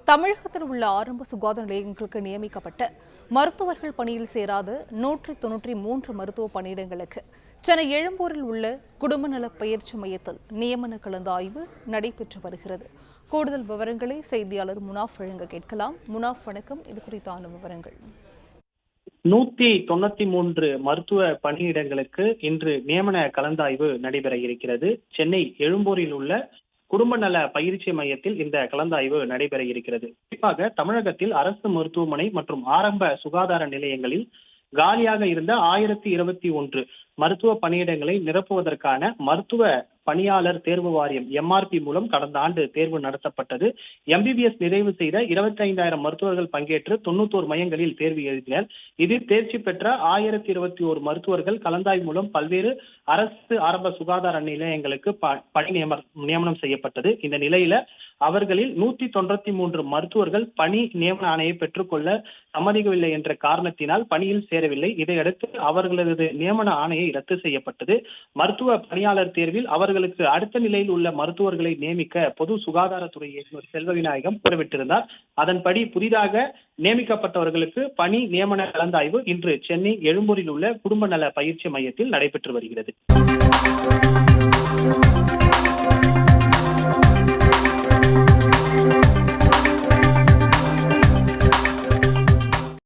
தமிழகத்தில் உள்ள ஆரம்ப சுகாதார நிலையங்களுக்கு நியமிக்கப்பட்ட மருத்துவர்கள் பணியில் சேராத 193 மருத்துவ பணியிடங்களுக்கு சென்னை எழும்பூரில் உள்ள குடும்ப நல பயிற்சி மையத்தில் நியமன கலந்தாய்வு நடைபெற்று வருகிறது. கூடுதல் விவரங்களை செய்தியாளர் முனாஃப் வழங்க கேட்கலாம். முனாஃப், வணக்கம். இது குறித்தான விவரங்கள். 193 மருத்துவ பணியிடங்களுக்கு இன்று நியமன கலந்தாய்வு நடைபெற இருக்கிறது. சென்னை எழும்பூரில் உள்ள குடும்ப நல பயிற்சி மையத்தில் இந்த கலந்தாய்வு நடைபெற இருக்கிறது. குறிப்பாக தமிழகத்தில் அரசு மருத்துவமனை மற்றும் ஆரம்ப சுகாதார நிலையங்களில் காலியாக இருந்த 1021 மருத்துவ பணியிடங்களை நிரப்புவதற்கான மருத்துவ பணியாளர் தேர்வு வாரியம் MRP மூலம் கடந்த ஆண்டு தேர்வு நடத்தப்பட்டது. MBBS நிறைவு செய்த 25,000 மருத்துவர்கள் பங்கேற்று 91 மையங்களில் தேர்வு எழுதினர். இதில் தேர்ச்சி பெற்ற 1021 மருத்துவர்கள் கலந்தாய்வு மூலம் பல்வேறு அரசு ஆரம்ப சுகாதார நிலையங்களுக்கு பணி நியமனம் செய்யப்பட்டது. இந்த நிலையில அவர்களில் 193 மருத்துவர்கள் பணி நியமன ஆணையை பெற்றுக்கொள்ள சம்மதிக்கவில்லை என்ற காரணத்தினால் பணியில் சேரவில்லை. இதையடுத்து அவர்களது நியமன ஆணையை ரத்து செய்யப்பட்டது. மருத்துவ பணியாளர் தேர்வில் அவர்களுக்கு அடுத்த நிலையில் உள்ள மருத்துவர்களை நியமிக்க பொது சுகாதாரத்துறை இயக்குநர் செல்வவிநாயகம் உத்தரவிட்டிருந்தார். அதன்படி புதிதாக நியமிக்கப்பட்டவர்களுக்கு பணி நியமன கலந்தாய்வு இன்று சென்னை எழும்பூரில் உள்ள குடும்ப நல பயிற்சி மையத்தில் நடைபெற்று வருகிறது.